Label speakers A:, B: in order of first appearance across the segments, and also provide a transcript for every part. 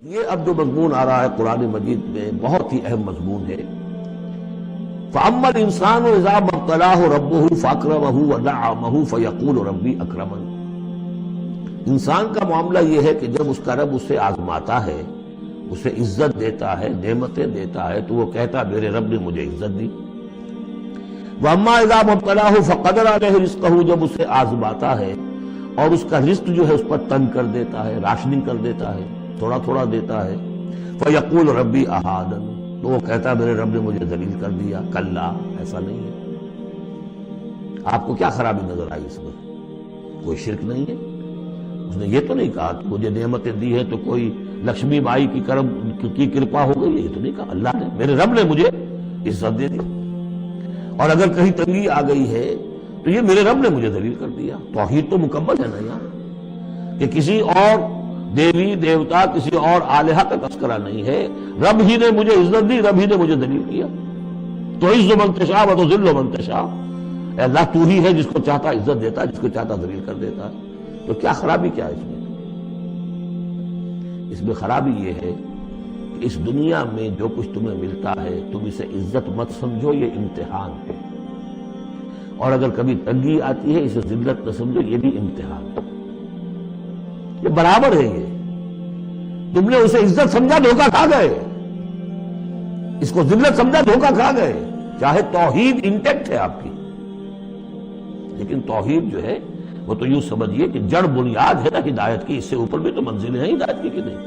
A: یہ اب جو مضمون آ رہا ہے قرآن مجید میں بہت ہی اہم مضمون ہے۔ فَأَمَّا الْإِنسَانُ إِذَا مَا ابْتَلَاهُ رَبُّهُ فَأَكْرَمَهُ وَنَعَّمَهُ فَيَقُولُ رَبِّي أَكْرَمَنِ۔ انسان کا معاملہ یہ ہے کہ جب اس کا رب اسے آزماتا ہے، اسے عزت دیتا ہے، نعمتیں دیتا ہے، تو وہ کہتا ہے میرے رب نے مجھے عزت دی۔ وَأَمَّا إِذَا مَا ابْتَلَاهُ فَقَدَرَ عَلَيْهِ رِزْقَهُ، جب اسے آزماتا ہے اور اس کا رزق جو ہے اس پر تنگ کر دیتا ہے، راشننگ کر دیتا ہے، تھوڑا تھوڑا دیتا ہے، فَيَقُولُ رَبِّي أَهَانَنِ، تو وہ کہتا ہے میرے رب نے مجھے ذلیل کر دیا۔ کلا، ایسا نہیں ہے۔ آپ کو کیا خرابی نظر آئی اس میں؟ کوئی شرک نہیں ہے۔ اس نے یہ تو نہیں کہا کہ مجھے نعمتیں دی ہے تو کوئی لکشمی مائی کی کرم کی کرپا ہو گئی، یہ تو نہیں کہا۔ اللہ نے، میرے رب نے مجھے عزت دے دی۔ اور اگر کہیں تنگی آ گئی ہے تو یہ میرے رب نے مجھے ذلیل کر دیا۔ توحید تو مکمل ہے نا یار، کہ کسی اور دیوی دیوتا کسی اور الہہ کا تذکرہ نہیں ہے، رب ہی نے مجھے عزت دی، رب ہی نے مجھے ذلیل کیا۔ تو عز من تشاء و تذل من تشاء، اے اللہ تو ہی ہے جس کو چاہتا عزت دیتا ہے، جس کو چاہتا ذلیل کر دیتا ہے۔ تو کیا خرابی کیا ہے اس میں؟ اس میں خرابی یہ ہے کہ اس دنیا میں جو کچھ تمہیں ملتا ہے تم اسے عزت مت سمجھو، یہ امتحان ہے۔ اور اگر کبھی تنگی آتی ہے اسے ذلت نہ سمجھو، یہ بھی امتحان ہے۔ یہ برابر ہے۔ یہ تم نے اسے عزت سمجھا، دھوکہ کھا گئے۔ اس کو ذلت سمجھا، دھوکہ کھا گئے۔ چاہے توحید انٹیکٹ ہے آپ کی، لیکن توحید جو ہے وہ تو یوں سمجھیے کہ جڑ بنیاد ہے نا ہدایت کی، اس سے اوپر بھی تو منزلیں ہیں ہدایت کی کہ نہیں؟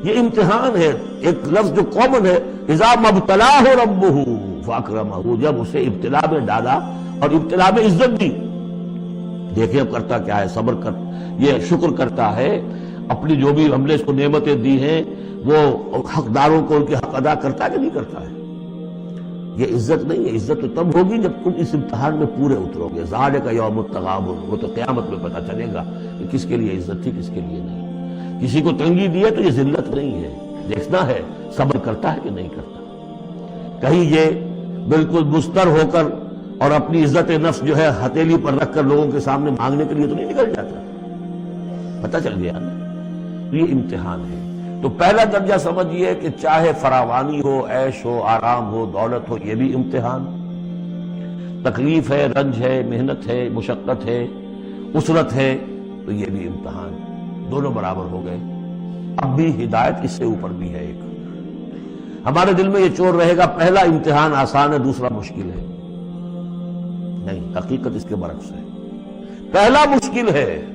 A: یہ امتحان ہے۔ ایک لفظ جو کامن ہے، اذا ما ابتلاہ ربہ فاکرمہ، جب اسے ابتلا میں ڈالا اور ابتلا میں عزت دی۔ دیکھیں اب کرتا کیا ہے، صبر کر، یہ شکر کرتا ہے، اپنی جو بھی ہم نے اس کو نعمتیں دی ہیں وہ حقداروں کو ان کے حق ادا کرتا ہے کہ نہیں کرتا ہے۔ یہ عزت نہیں ہے۔ عزت تو تب ہوگی جب تم اس امتحان میں پورے اترو گے۔ ذالک یوم التغابن، وہ تو قیامت میں پتہ چلے گا کہ کس کے لیے عزت تھی، کس کے لیے نہیں۔ کسی کو تنگی دی ہے تو یہ ذلت نہیں ہے، دیکھنا ہے صبر کرتا ہے کہ نہیں کرتا۔ کہیں یہ بالکل مستر ہو کر اور اپنی عزت نفس جو ہے ہتھیلی پر رکھ کر لوگوں کے سامنے مانگنے کے لیے تو نہیں نکل جاتا، پتہ چل گیا نا۔ تو یہ امتحان ہے۔ تو پہلا درجہ سمجھیے کہ چاہے فراوانی ہو، عیش ہو، آرام ہو، دولت ہو، یہ بھی امتحان۔ تکلیف ہے، رنج ہے، محنت ہے، مشقت ہے، اسرت ہے، تو یہ بھی امتحان۔ دونوں برابر ہو گئے۔ اب بھی ہدایت اس سے اوپر بھی ہے ایک۔ ہمارے دل میں یہ چور رہے گا پہلا امتحان آسان ہے، دوسرا مشکل ہے۔ نہیں، حقیقت اس کے برعکس ہے۔ پہلا مشکل ہے،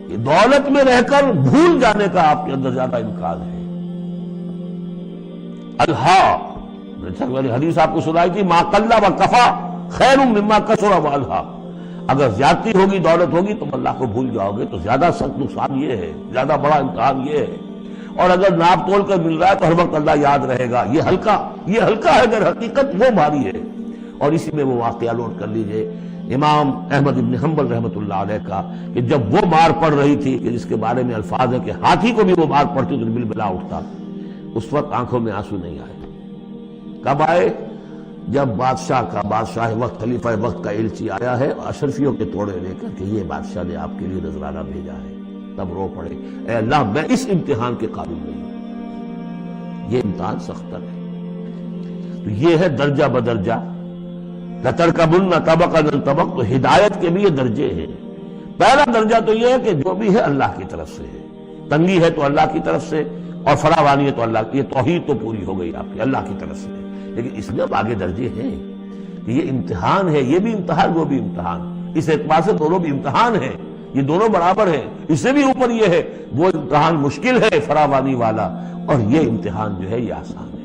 A: یہ دولت میں رہ کر بھول جانے کا آپ کے اندر زیادہ امکان ہے۔ الہا، حدیث آپ کو سنائی تھی، ما قل و کفا خیر مما کثر و الہا۔ اگر زیادتی ہوگی، دولت ہوگی، تم اللہ کو بھول جاؤ گے تو زیادہ سخت نقصان یہ ہے، زیادہ بڑا امتحان یہ ہے۔ اور اگر ناپ تول کر مل رہا ہے تو ہر وقت اللہ یاد رہے گا، یہ ہلکا ہے، اگر حقیقت وہ بھاری ہے۔ اور اسی میں وہ واقعہ نوٹ کر لیجئے امام احمد ابن حنبل رحمۃ اللہ علیہ کا، کہ جب وہ مار پڑ رہی تھی کہ جس کے بارے میں الفاظ ہے کہ ہاتھی کو بھی وہ مار پڑتی تو بلبلا اٹھتا، اس وقت آنکھوں میں آنسو نہیں آئے۔ کب آئے؟ جب بادشاہ وقت، خلیفہ وقت کا ایلچی آیا ہے اشرفیوں کے توڑے لے کر کہ یہ بادشاہ نے آپ کے لیے نذرانہ بھیجا ہے، تب رو پڑے، اے اللہ میں اس امتحان کے قابل نہیں ہوں۔ یہ امتحان سختر ہے۔ تو یہ ہے درجہ بدرجہ، لَتَرْكَبُنَّ طَبَقًا عَنْ طَبَقٍ۔ تو ہدایت کے بھی یہ درجے ہیں۔ پہلا درجہ تو یہ ہے کہ جو بھی ہے اللہ کی طرف سے ہے، تنگی ہے تو اللہ کی طرف سے، اور فراوانی ہے تو اللہ کی، یہ توحید تو پوری ہو گئی آپ کی، اللہ کی طرف سے۔ لیکن اس میں اب آگے درجے ہیں کہ یہ امتحان ہے، یہ بھی امتحان، وہ بھی امتحان۔ اس اعتبار سے دونوں بھی امتحان ہیں، یہ دونوں برابر ہیں۔ اس سے بھی اوپر یہ ہے، وہ امتحان مشکل ہے فراوانی والا، اور یہ امتحان جو ہے یہ آسان ہے۔